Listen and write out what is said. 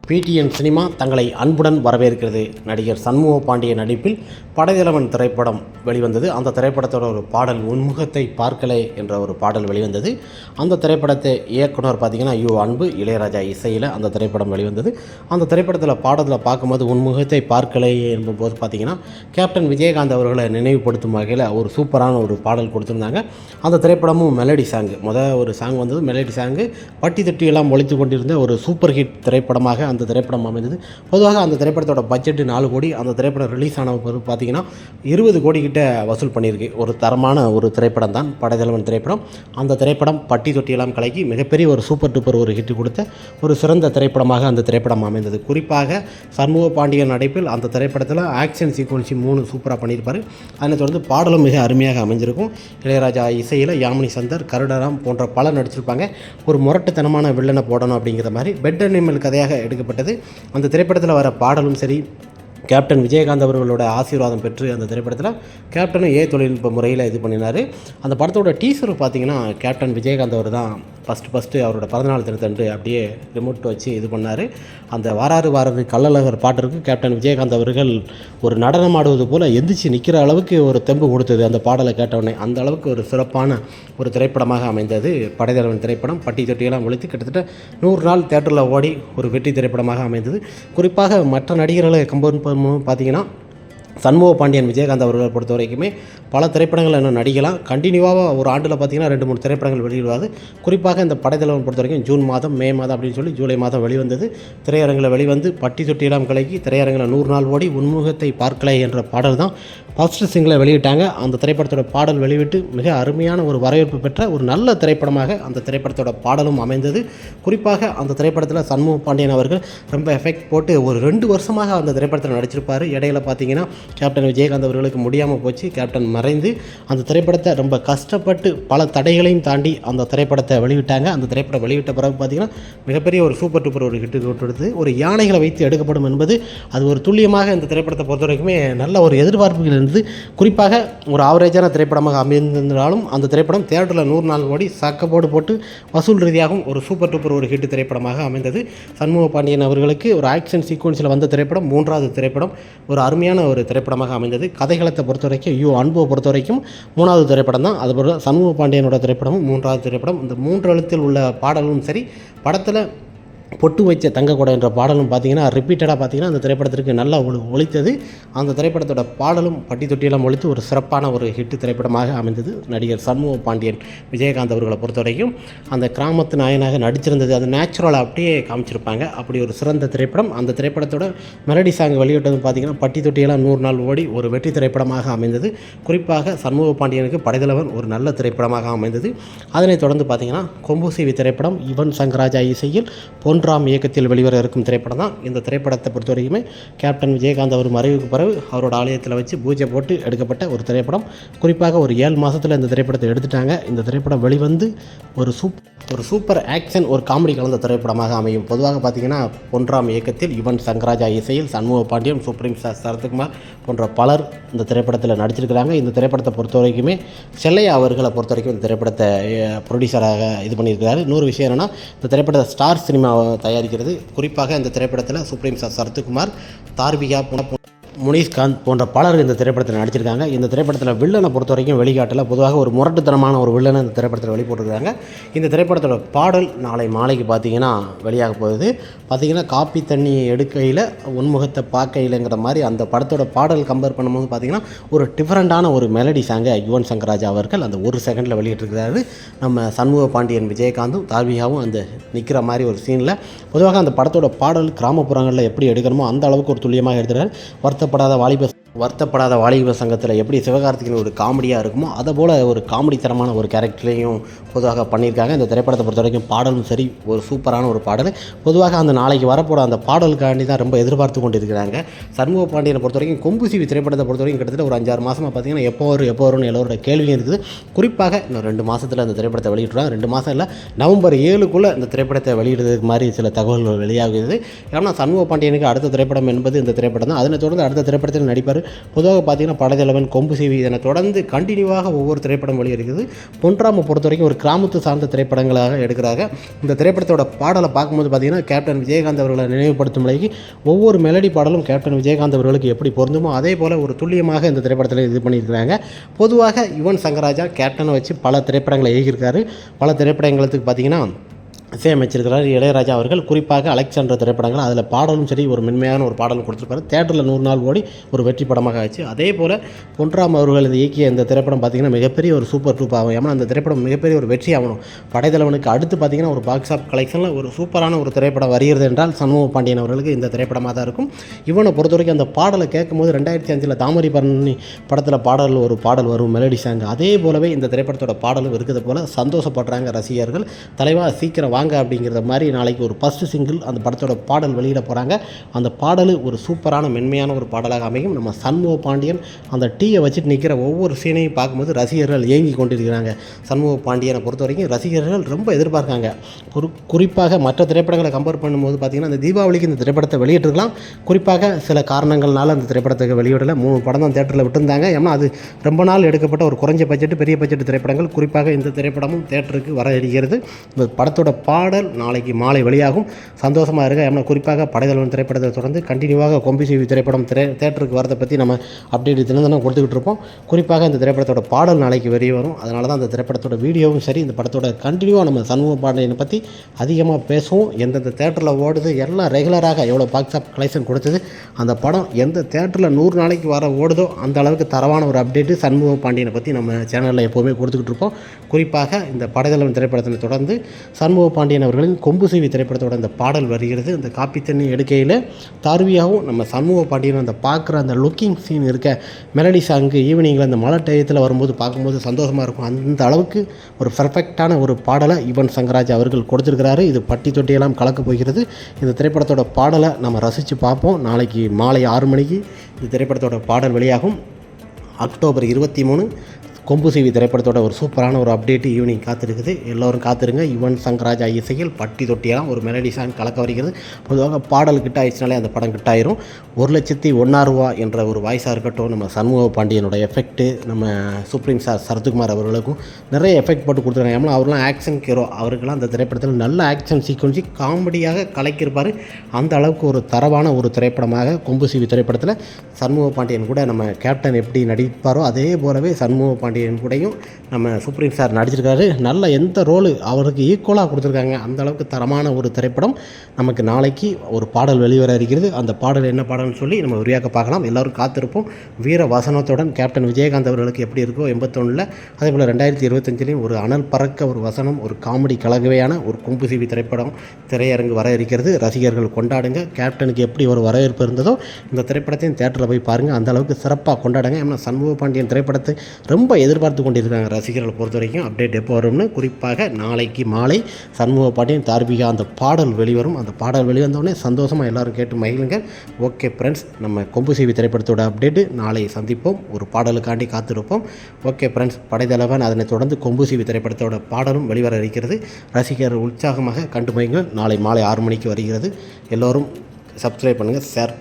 PTN cinema தங்களை அன்புடன் வரவேற்கிறது. நடிகர் சண்முக பாண்டியன் நடிப்பில் படைத்தலைவன் திரைப்படம் வெளிவந்தது. அந்த திரைப்படத்தோட ஒரு பாடல் உன்முகத்தை பார்க்கலே என்ற ஒரு பாடல் வெளிவந்தது. அந்த திரைப்படத்தை இயக்குனர் பார்த்திங்கன்னா அன்பு இளையராஜா இசையில் அந்த திரைப்படம் வெளிவந்தது. அந்த திரைப்படத்தில் பாடத்தில் பார்க்கும்போது உன்முகத்தை பார்க்கலே என்பது பார்த்திங்கன்னா கேப்டன் விஜயகாந்த் அவர்களை நினைவுபடுத்தும் வகையில் ஒரு சூப்பரான ஒரு பாடல் கொடுத்துருந்தாங்க. அந்த திரைப்படமும் மெலடி சாங்கு ஒரு சாங் வந்தது. மெலடி சாங்கு பட்டி தட்டியெல்லாம் ஒழித்து கொண்டிருந்த ஒரு சூப்பர் ஹிட் திரைப்படமாக அந்த திரைப்படம் அமைந்தது. பொதுவாக அந்த திரைப்படத்தோட பட்ஜெட் 4 கோடி. அந்த திரைப்படம் ரிலீஸ் ஆன பிறகு பார்த்திங்கன்னா 20 கோடி கிட்ட வசூல் பண்ணியிருக்கு. ஒரு தரமான ஒரு திரைப்படம் தான் படைத்தலைவன் திரைப்படம். அந்த திரைப்படம் பட்டி தொட்டியெல்லாம் கலக்கி மிகப்பெரிய ஒரு சூப்பர் டூப்பர் ஒரு ஹிட் கொடுத்த ஒரு சிறந்த திரைப்படமாக அந்த திரைப்படம் அமைந்தது. குறிப்பாக சண்முக பாண்டியன் நடிப்பில் அந்த திரைப்படத்தில் ஆக்ஷன் சீக்வன்சி 3 சூப்பராக பண்ணியிருப்பார். அதனை தொடர்ந்து பாடலும் மிக அருமையாக அமைஞ்சிருக்கும். இளையராஜா இசையில் யாமினி சந்தர், கருடராம் போன்ற பலர் நடிச்சிருப்பாங்க. ஒரு முரட்டுத்தனமான வில்லனை போடணும் அப்படிங்கிற மாதிரி பெட் அனிமல் கதையாக எடுக்கப்பட்டது. அந்த திரைப்படத்தில் வர பாடலும் சரி, கேப்டன் விஜயகாந்த் அவர்களோட ஆசீர்வாதம் பெற்று அந்த திரைப்படத்தில் கேப்டனும் தொழில்நுட்ப முறையில் இது பண்ணினார். அந்த படத்தோட டீசர் பார்த்திங்கன்னா கேப்டன் விஜயகாந்த் அவர் தான் ஃபஸ்ட்டு அவரோட பிறந்தநாள் தினத்தன்று அப்படியே ரிமோட் வச்சு இது பண்ணார். அந்த வாராறு கள்ளழகர் பாட்டிற்கு கேப்டன் விஜயகாந்த் அவர்கள் ஒரு நடனம் ஆடுவது போல் எந்திரிச்சு நிற்கிற அளவுக்கு ஒரு தெம்பு கொடுத்தது அந்த பாடலை கேட்டவுடனே. அந்த அளவுக்கு ஒரு சிறப்பான ஒரு திரைப்படமாக அமைந்தது படைத்தலைவன் திரைப்படம். பட்டி தொட்டியெல்லாம் ஒழித்து கிட்டத்தட்ட 100 நாள் தேட்டரில் ஓடி ஒரு வெற்றி திரைப்படமாக அமைந்தது. குறிப்பாக மற்ற நடிகர்களை கம்பேர் பண்ணும்போது பார்த்திங்கன்னா சண்முக பாண்டியன் விஜயகாந்த் அவர்களை பொறுத்த வரைக்குமே பல திரைப்படங்கள் இன்னும் நடிக்கலாம். கண்டினியூவாக ஒரு ஆண்டில் பார்த்திங்கன்னா 2-3 திரைப்படங்கள் வெளியிடுவார். குறிப்பாக இந்த படைத்தலைவன் பொறுத்த வரைக்கும் ஜூன் மாதம், மே மாதம் அப்படின்னு சொல்லி ஜூலை மாதம் வெளிவந்தது. திரையரங்கில் வெளிவந்து பட்டி தொட்டியெல்லாம் கலக்கி திரையரங்கில் 100 நாள் ஓடி உன்முகத்தை பார்க்கலை என்ற பாடல் தான் ஃபஸ்ட்டு சிங்கிளை வெளியிட்டாங்க. அந்த திரைப்படத்தோட பாடல் வெளியிட்டு மிக அருமையான ஒரு வரவேற்பு பெற்ற ஒரு நல்ல திரைப்படமாக அந்த திரைப்படத்தோட பாடலும் அமைந்தது. குறிப்பாக அந்த திரைப்படத்தில் சண்முக பாண்டியன் அவர்கள் ரொம்ப எஃபெக்ட் போட்டு ஒரு 2 வருஷமாக அந்த திரைப்படத்தில் நடிச்சிருப்பார். இடையில பார்த்திங்கன்னா கேப்டன் விஜயகாந்த் அவர்களுக்கு முடியாமல் போச்சு. கேப்டன் மறைந்து அந்த திரைப்படத்தை ரொம்ப கஷ்டப்பட்டு பல தடைகளையும் தாண்டி அந்த திரைப்படத்தை வெளியிட்டாங்க. அந்த திரைப்படம் வெளியிட்ட பிறகு பார்த்திங்கன்னா மிகப்பெரிய ஒரு சூப்பர் டூப்பர் ஒரு ஹிட்டு கொடுத்தது. ஒரு யானைகளை வைத்து எடுக்கப்படும் என்பது அது ஒரு துல்லியமாக இந்த திரைப்படத்தை பொறுத்த வரைக்குமே நல்ல ஒரு எதிர்பார்ப்புகள் இருந்தது. குறிப்பாக ஒரு ஆவரேஜான திரைப்படமாக அமைந்திருந்தாலும் அந்த திரைப்படம் தியேட்டரில் 100 நாள் ஓடி சக்கப்போடு போட்டு வசூல் ரீதியாகவும் ஒரு சூப்பர் டூப்பர் ஒரு ஹிட் திரைப்படமாக அமைந்தது. சண்முக பாண்டியன் அவர்களுக்கு ஒரு ஆக்ஷன் சீக்வன்ஸில் வந்த திரைப்படம் 3வது திரைப்படம் ஒரு அருமையான ஒரு திரைப்படமாக அமைந்தது. கதைகளத்தை பொறுத்த வரைக்கும் அன்புவை பொறுத்த வரைக்கும் 3வது திரைப்படம் தான். அதுபோல் சண்முக பாண்டியனோட திரைப்படமும் 3வது திரைப்படம். இந்த 3 எழுத்தில் உள்ள பாடலும் சரி, படத்தில் பொட்டு வச்ச தங்கக்கூட என்ற பாடலும் பார்த்திங்கன்னா ரிப்பீட்டடாக பார்த்திங்கன்னா அந்த திரைப்படத்திற்கு நல்லா ஒழித்தது. அந்த திரைப்படத்தோட பாடலும் பட்டி தொட்டியெல்லாம் ஒழித்து ஒரு சிறப்பான ஒரு ஹிட் திரைப்படமாக அமைந்தது. நடிகர் சண்முக பாண்டியன் விஜயகாந்த் அவர்களை பொறுத்த வரைக்கும் அந்த கிராமத்து நாயனாக நடிச்சிருந்தது. அது நேச்சுரலாக அப்படியே காமிச்சிருப்பாங்க. அப்படி ஒரு சிறந்த திரைப்படம். அந்த திரைப்படத்தோட மெலடி சாங் வெளியிட்டது பார்த்திங்கன்னா பட்டி தொட்டியெல்லாம் 100 நாள் ஓடி ஒரு வெற்றி திரைப்படமாக அமைந்தது. குறிப்பாக சண்முக பாண்டியனுக்கு படைத்தலைவன் ஒரு நல்ல திரைப்படமாக அமைந்தது. அதனைத் தொடர்ந்து பார்த்திங்கன்னா கொம்புசிவி திரைப்படம் யுவன் சங்கர் ராஜா இசையில் பொன்ராம் இயக்கத்தில் வெளிவர இருக்கும் திரைப்படம் தான். இந்த திரைப்படத்தை பொறுத்த வரைக்குமே கேப்டன் விஜயகாந்த் அவர் மறைவுக்கு பிறகு அவரோட ஆலயத்தில் வச்சு பூஜை போட்டு எடுக்கப்பட்ட ஒரு திரைப்படம். குறிப்பாக ஒரு 7 மாதத்தில் இந்த திரைப்படத்தை எடுத்துட்டாங்க. இந்த திரைப்படம் வெளிவந்து ஒரு சூப்பர் ஆக்ஷன் ஒரு காமெடி கலந்த திரைப்படமாக அமையும். பொதுவாக பார்த்திங்கன்னா பொன்ராம் இயக்கத்தில் யுவன் சங்கர் ராஜா இசையில் சண்முக பாண்டியன், சுப்ரீம் ஸ்டார் சரத்குமார் போன்ற பலர் இந்த திரைப்படத்தில் நடிச்சிருக்கிறாங்க. இந்த திரைப்படத்தை பொறுத்த வரைக்குமே செல்லையா அவர்களை பொறுத்த வரைக்கும் இந்த திரைப்படத்தை ப்ரொடியூசராக இது பண்ணியிருக்கிறாரு. இன்னொரு விஷயம் என்னென்னா இந்த திரைப்படத்தை ஸ்டார் சினிமா தயாரிக்கிறது. குறிப்பாக இந்த திரைப்படத்தில் சுப்ரீம் ஸ்டார் சரத்குமார், தார்விகா, முனிஷ்காந்த் போன்ற பலர் இந்த திரைப்படத்தில் நடிச்சிருக்காங்க. இந்த திரைப்படத்தில் வில்லனை பொறுத்த வரைக்கும் வெளிக்காட்டில் பொதுவாக ஒரு முரட்டுத்தனமான ஒரு வில்லனை இந்த திரைப்படத்தில் வெளிப்பட்டுருக்காங்க. இந்த திரைப்படத்தோட பாடல் நாளை மாலைக்கு பார்த்திங்கன்னா வெளியாக போகுது. பார்த்திங்கன்னா காப்பி தண்ணி எடுக்கையில் உன்முகத்தை பார்க்கையிலங்கிற மாதிரி அந்த படத்தோட பாடல் கம்பேர் பண்ணும்போது பார்த்திங்கன்னா ஒரு டிஃப்ரெண்ட்டான ஒரு மெலடி சாங்கை யுவன் சங்கர் ராஜா அவர்கள் அந்த 1 செகண்டில் வெளியிட்டிருக்கிறாரு. நம்ம சண்முக பாண்டியன் விஜயகாந்தும் தார்விகாவும் அந்த நிற்கிற மாதிரி ஒரு சீனில் பொதுவாக அந்த படத்தோட பாடல் கிராமப்புறங்களில் எப்படி எடுக்கணுமோ அந்த அளவுக்கு ஒரு துல்லியமாக எடுத்துகிறார். வருத்தப்படாத வாலிப சங்கத்தில் எப்படி சிவகார்த்திகேயன் ஒரு காமெடியாக இருக்குமோ அதை போல் ஒரு காமெடி தரமான ஒரு கேரக்டரையும் பொதுவாக பண்ணியிருக்காங்க. இந்த திரைப்படத்தை பொறுத்த வரைக்கும் பாடலும் சரி ஒரு சூப்பரான ஒரு பாடல். பொதுவாக அந்த நாளைக்கு வரப்போகிற அந்த பாடலுக்காண்டி தான் ரொம்ப எதிர்பார்த்து கொண்டு இருக்கிறாங்க. சண்முக பாண்டியனை பொறுத்த வரைக்கும் கொம்புசிவி திரைப்படத்தை பொறுத்த வரைக்கும் கிட்டத்தட்ட ஒரு 5-6 மாதமாக பார்த்திங்கன்னா எப்போ வரும்னு எல்லோரோட கேள்வியும் இருக்குது. குறிப்பாக இன்னும் 2 மாதத்தில் அந்த திரைப்படத்தை வெளியிட்டுறாங்க. 2 மாதம் இல்லை, நவம்பர் 7க்குள்ளே இந்த திரைப்படத்தை வெளியிடுறதுக்கு மாதிரி சில தகவல்கள் வெளியாகுது. ஏன்னா சண்முக பாண்டியனுக்கு அடுத்த திரைப்படம் என்பது இந்த திரைப்படம் தான். அதனை தொடர்ந்து அடுத்த திரைப்படத்தில் நடிப்பார். பொதுவாக பார்த்திங்கன்னா படைத்தலைவன், கொம்பு சீவி இதனை தொடர்ந்து கண்டினியூவாக ஒவ்வொரு திரைப்படம் வெளியிருக்குது. பொன்ராம பொறுத்த வரைக்கும் ஒரு கிராமத்து சார்ந்த திரைப்படங்களாக எடுக்கிறாங்க. இந்த திரைப்படத்தோட பாடலை பார்க்கும்போது பார்த்திங்கன்னா கேப்டன் விஜயகாந்த் அவர்களை நினைவுபடுத்தும் நிலைக்கு ஒவ்வொரு மெலடி பாடலும் கேப்டன் விஜயகாந்த் அவர்களுக்கு எப்படி பொருந்துமோ அதே போல் ஒரு துல்லியமாக இந்த திரைப்படத்தில் இது பண்ணியிருக்கிறாங்க. பொதுவாக யுவன் சங்கர் ராஜா கேப்டனை வச்சு பல திரைப்படங்களை எழுதியிருக்காரு. பல திரைப்படங்களுக்கு பார்த்திங்கன்னா இசையமைச்சிருக்கிறார் இளையராஜா அவர்கள். குறிப்பாக அலெக்சாண்டர் திரைப்படங்கள் அதில் பாடலும் சரி ஒரு மென்மையான ஒரு பாடலும் கொடுத்துருப்பாரு. தேட்டரில் 100 நாள் ஓடி ஒரு வெற்றி படமாக ஆச்சு. அதே போல் பொன்ராம் அவர்கள் இயக்கிய இந்த திரைப்படம் பார்த்திங்கன்னா மிகப்பெரிய ஒரு சூப்பர் டூப் ஆகும். ஏன்னா அந்த திரைப்படம் மிகப்பெரிய ஒரு வெற்றி ஆகணும். படைத்தலைவனுக்கு அடுத்து பார்த்திங்கன்னா ஒரு பாக்ஸ் ஆஃப் கலெக்ஷனில் ஒரு சூப்பரான ஒரு திரைப்படம் வருகிறது என்றால் சண்முக பாண்டியன் அவர்களுக்கு இந்த திரைப்படமாக தான் இருக்கும். இவனை பொறுத்த வரைக்கும் அந்த பாடலை கேட்கும்போது 2005 தாமரை பரணி படத்தில் ஒரு பாடல் வரும் மெலடி சாங். அதே போலவே இந்த திரைப்படத்தோட பாடலும் இருக்கிறது போல் சந்தோஷப்படுறாங்க ரசிகர்கள். தலைவா சீக்கிரம் வாங்க அப்படிங்கிற மாதிரி நாளைக்கு ஒரு ஃபஸ்ட் சிங்கிள் அந்த படத்தோட பாடல் வெளியிட போகிறாங்க. அந்த பாடல் ஒரு சூப்பரான மென்மையான ஒரு பாடலாக அமையும். நம்ம சண்முக பாண்டியன் அந்த டீயை வச்சுட்டு நிற்கிற ஒவ்வொரு சீனையும் பார்க்கும்போது ரசிகர்கள் ஏங்கி கொண்டிருக்கிறாங்க. சண்முக பாண்டியனை பொறுத்த வரைக்கும் ரசிகர்கள் ரொம்ப எதிர்பார்க்காங்க. குறிப்பாக மற்ற திரைப்படங்களை கம்பேர் பண்ணும்போது பார்த்திங்கன்னா இந்த தீபாவளிக்கு இந்த திரைப்படத்தை வெளியிட்டிருக்கலாம். குறிப்பாக சில காரணங்கள்னால அந்த திரைப்படத்துக்கு வெளியிடலை. 3 படம் தான் தேட்டரில் விட்டுருந்தாங்க. ஏன்னா அது ரொம்ப நாள் எடுக்கப்பட்ட ஒரு குறைஞ்ச பட்ஜெட் பெரிய பட்ஜெட் திரைப்படங்கள். குறிப்பாக இந்த திரைப்படமும் தேட்டருக்கு வர இருக்கிறது. இந்த படத்தோட பாடல் நாளைக்கு மாலை வெளியாகும். சந்தோஷமாக இருக்க. ஏன்னா குறிப்பாக படைத்தலைவன் திரைப்படத்தை தொடர்ந்து கண்டினியூவாக கொம்பு சீவி திரைப்படம் தேட்டருக்கு வரதை பற்றி நம்ம அப்டேட் தினம் கொடுத்துக்கிட்டு இருப்போம். குறிப்பாக இந்த திரைப்படத்தோட பாடல் நாளைக்கு வெளியே வரும். அதனால தான் அந்த திரைப்படத்தோட வீடியோவும் சரி இந்த படத்தோட கண்டினியூவாக நம்ம சண்முக பாண்டியனை பற்றி அதிகமாக பேசுவோம். எந்தெந்த தேட்டரில் ஓடுது எல்லாம் ரெகுலராக எவ்வளோ பாக்ஸ் ஆஃப் கலெக்ஷன் கொடுத்தது, அந்த படம் எந்த தேட்டரில் 100 நாளைக்கு வர ஓடுதோ அந்த அளவுக்கு தரவான ஒரு அப்டேட்டு சண்முக பாண்டியனை பற்றி நம்ம சேனலில் எப்போவுமே கொடுத்துக்கிட்டு இருப்போம். குறிப்பாக இந்த படைத்தலைவன் திரைப்படத்தை தொடர்ந்து சண்முக பாண்டியன் அவர்களின் கொம்பு சீவி திரைப்படத்தோட அந்த பாடல் வருகிறது. அந்த காப்பி தண்ணி எடுக்கையில் தார்வியாகவும் நம்ம சண்முக பாண்டியன் அந்த பார்க்குற அந்த லுக்கிங் சீன் இருக்க மெலடி சாங்கு ஈவினிங்கில் அந்த மழை டயத்தில் வரும்போது பார்க்கும்போது சந்தோஷமாக இருக்கும். அந்த அளவுக்கு ஒரு பர்ஃபெக்டான ஒரு பாடலை யுவன் சங்கர் ராஜா அவர்கள் கொடுத்துருக்கிறாரு. இது பட்டி தொட்டியெல்லாம் கலக்க போகிறது. இந்த திரைப்படத்தோட பாடலை நம்ம ரசித்து பார்ப்போம். நாளைக்கு மாலை 6 மணிக்கு இந்த திரைப்படத்தோட பாடல் வெளியாகும். அக்டோபர் 23 கொம்பு சீவி திரைப்படத்தோட ஒரு சூப்பரான ஒரு அப்டேட்டு ஈவினிங் காத்திருக்குது. எல்லோரும் காத்திருங்க. யுவன் சங்கர் ராஜா இசையில் பட்டி தொட்டியெல்லாம் ஒரு மெலடி சாங் கலக்க வருகிறது. பொதுவாக பாடல் கிட்ட ஆயிடுச்சுனாலே அந்த படம் கிட்ட ஆயிரும். 1,01,000 என்ற ஒரு வாய்ஸாக இருக்கட்டும், நம்ம சண்முக பாண்டியனோட எஃபெக்ட்டு, நம்ம சுப்ரீம் சார் சரத்குமார் அவர்களுக்கும் நிறைய எஃபெக்ட் போட்டு கொடுத்துருக்காங்க. ஏன்னா அவர்லாம் ஆக்ஷன் ஹீரோ. அவருக்கெல்லாம் அந்த திரைப்படத்தில் நல்ல ஆக்ஷன் சீக்வன்ஸி காமெடியாக கலக்கியிருப்பார். அந்த அளவுக்கு ஒரு தரவான ஒரு திரைப்படமாக கொம்பு சீவி திரைப்படத்தில் சண்முக பாண்டியன் கூட நம்ம கேப்டன் எப்படி நடிப்பாரோ அதே போலவே சண்முக பாண்டியன் கூடயும் நம்ம சுப்ரீம் சார் நடிச்சிருக்காரு. நல்ல எந்த ரோலு அவருக்கு ஈக்குவலாக கொடுத்துருக்காங்க. அந்த அளவுக்கு தரமான ஒரு திரைப்படம். நமக்கு நாளைக்கு ஒரு பாடல் வெளிவர இருக்கிறது. அந்த பாடல் என்ன பாடல்னு சொல்லி நம்ம விரிவாக பார்க்கலாம். எல்லோரும் காத்திருப்போம். வீர வசனத்துடன் கேப்டன் விஜயகாந்த் அவர்களுக்கு எப்படி இருக்கோ 81 அதே போல் 2025 ஒரு அனல் பறக்க ஒரு வசனம், ஒரு காமெடி கலவையான ஒரு கொம்பு சீவி திரைப்படம் திரையரங்கு வர இருக்கிறது. ரசிகர்கள் கொண்டாடுங்க. கேப்டனுக்கு எப்படி ஒரு வரவேற்பு இருந்ததோ இந்த திரைப்படத்தையும் தேட்டரில் போய் பாருங்கள். அந்த அளவுக்கு சிறப்பாக கொண்டாடுங்க. ஏன்னா சண்முக பாண்டியன் திரைப்படத்தை ரொம்ப எதிர்பார்த்து கொண்டிருக்காங்க ரசிகர்களை பொறுத்த வரைக்கும். அப்டேட் எப்போ வரும்னு குறிப்பாக நாளைக்கு மாலை சண்முக பாண்டியன் தார்பிகா அந்த பாடல் வெளிவரும். அந்த பாடல் வெளிவந்தோடனே சந்தோஷமாக எல்லோரும் கேட்டு மகிழுங்க. ஓகே ஃப்ரெண்ட்ஸ், நம்ம கொம்பு சீவி திரைப்படத்தோட அப்டேட்டு நாளை சந்திப்போம். ஒரு பாடலுக்காண்டி காத்திருப்போம். ஓகே ஃப்ரெண்ட்ஸ், படைத்தலைவன் அதனைத் தொடர்ந்து கொம்பு சீவி திரைப்படத்தோட பாடலும் வெளிவர இருக்கிறது. ரசிகர்கள் உற்சாகமாக கண்டு மகிழுங்கள். நாளை மாலை 6 மணிக்கு வருகிறது. எல்லோரும் சப்ஸ்கிரைப் பண்ணுங்கள், ஷேர்